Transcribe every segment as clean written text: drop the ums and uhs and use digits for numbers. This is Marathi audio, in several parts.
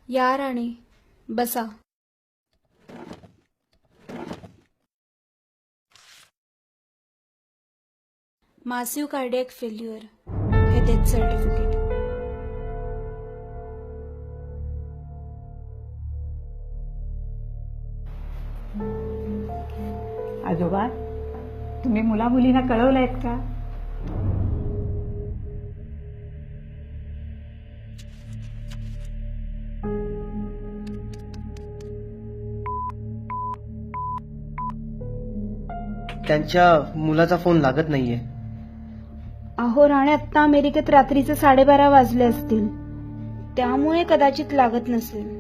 या राणी, बसा. मासिव्ह कार्डियक फेल्युअर, हे डेथ सर्टिफिकेट. आजोबा, तुम्ही मुला मुलींना कळवलंयत का? त्यांच्या मुलाचा फोन लागत नाहीये. अहो राणे, आत्ता अमेरिकेत रात्रीचे 12:30 वाजले असतील, त्यामुळे कदाचित लागत नसेल.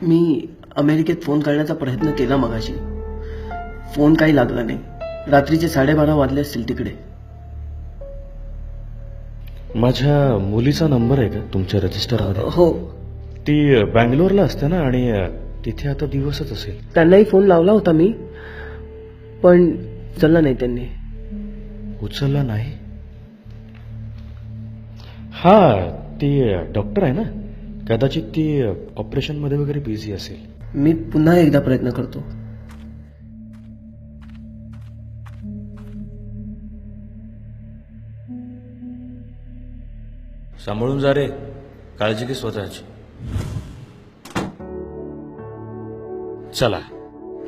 मी अमेरिकेत फोन करण्याचा प्रयत्न केला मगाशी. फोन काही लागला नाही. रात्रीचे 12:30 वाजले असतील तिकडे. माझ्या मुलीचा नंबर आहे का तुमच्या रजिस्टरमध्ये? हो, ती बँगलोरला असते ना, आणि तिथे आता दिवसच असेल. त्यांनाही फोन लावला होता मी, पण उचलला नाही त्यांनी. उचलला नाही? हा, ती डॉक्टर आहे ना, कदाचित ती ऑपरेशन मध्ये वगैरे बिझी असेल. मी पुन्हा एकदा प्रयत्न करतो. सांभाळून जा रे, काळजी घे स्वतःची. चला,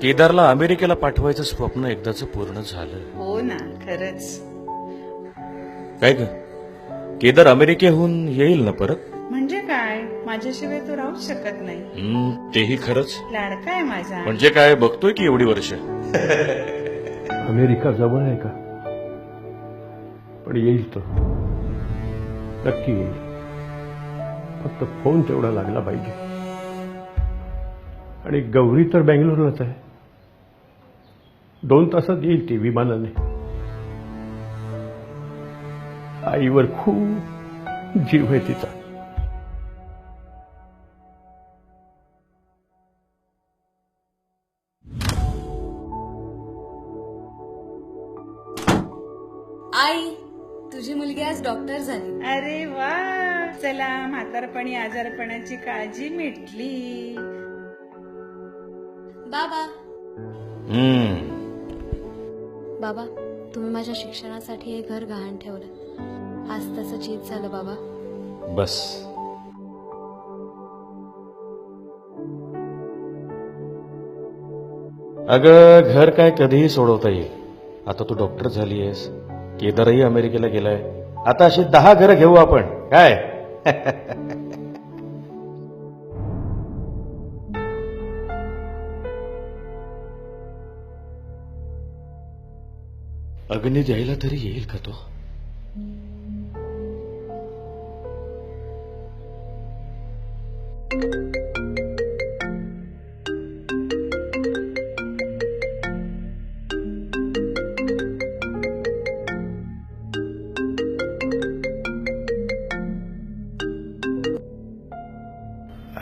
केदारला अमेरिकेला पाठवायचं स्वप्न एकदाच पूर्ण झालं. हो ना, खरंच. काय ग, केदार अमेरिकेहून येईल ना परत? म्हणजे काय, माझ्याशिवाय तो राहूच शकत नाही. तेही खरंच. लाडका आहे माझा. म्हणजे काय, बघतोय की एवढी वर्ष. अमेरिका जवळ आहे का? पण येईल तो, नक्की येईल. फक्त फोन तेवढा लागला पाहिजे. आणि गौरी तर बेंगलोरलाच आहे. 2 तासात येईल ती विमानाने. आईवर खूप जीव आहे तिचा. आई, तुझी मुलगी आज डॉक्टर झाली. अरे वा, चला, म्हातारपणी आजारपणाची काळजी मिटली. बाबा, हम्म, बाबा, तुम्ही माझ्या शिक्षणासाठी हे घर गहाण ठेवलं. आज तसं चीज झालं बाबा. बस. अगं, घर काय कधीही सोडवता येईल. आता तू डॉक्टर झाली आहेस, केदारही अमेरिकेला गेलाय. आता अशी 10 घरं घेऊ आपण, काय? अग्नी द्यायला तरी येईल का तो?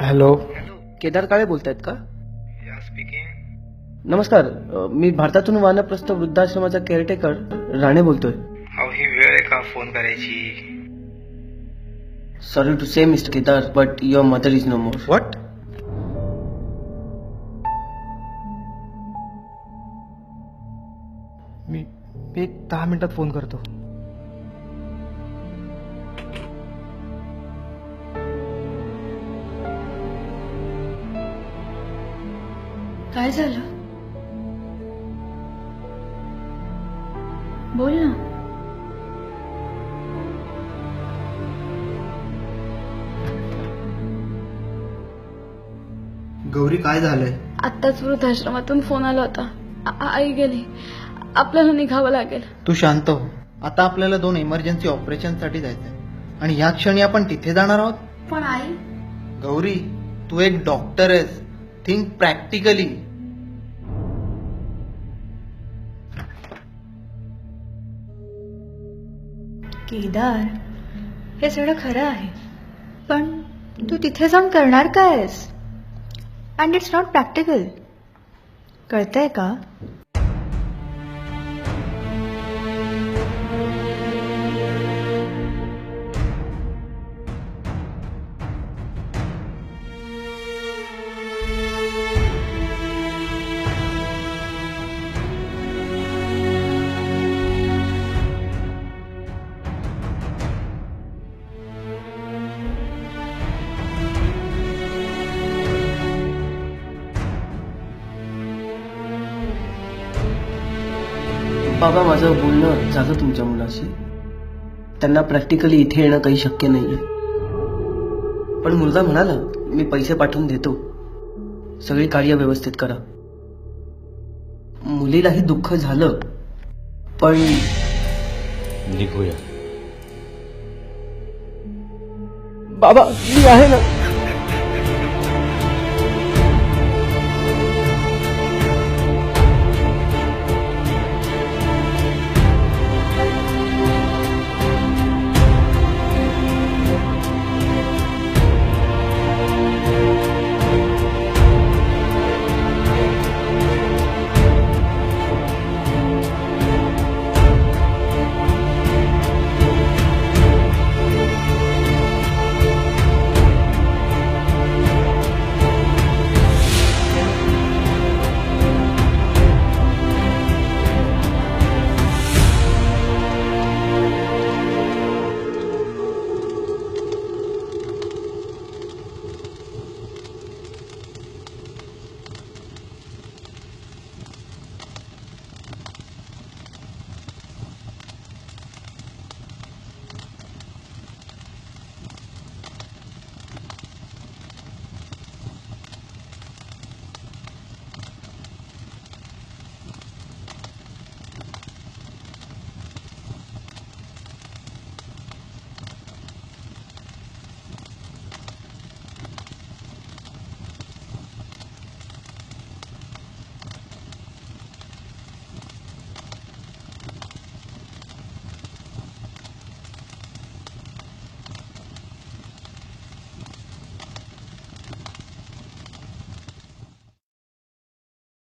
हॅलो, केदार काळे बोलतायत का? नमस्कार, मी भारतातून वानप्रस्थ वृद्धाश्रमाचा केअरटेकर राणे बोलतोय. अहो, ही वेळ आहे का फोन करायची? Sorry to say Mister Kedar, but your mother is no more. What? मी 10 मिनिटात फोन करतो. काय झालं? बोल ना. गौरी, काय झालंय? आत्ताच वृद्धाश्रमातून फोन आला होता. आई गेली, आपल्याला निघावं लागेल. तू शांत हो. आता आपल्याला 2 इमर्जन्सी ऑपरेशनसाठी जायचंय, आणि ह्या क्षणी आपण तिथे जाणार आहोत. पण आई, गौरी, तू एक डॉक्टर आहेस. Think practically. केदार, हे सगळं खरं आहे, पण तू तिथे जाऊन करणार कायस? And it's not practical. कळतंय का? बाबा, माझं बोलणं झालं तुमच्या मुलाशी. त्यांना प्रॅक्टिकली इथे येणं काही शक्य नाहीये. पण मुलगा म्हणाला, मी पैसे पाठवून देतो, सगळी कार्य व्यवस्थित करा. मुलीलाही दुःख झालं, पण निघूया. बाबा, मी आहे ना.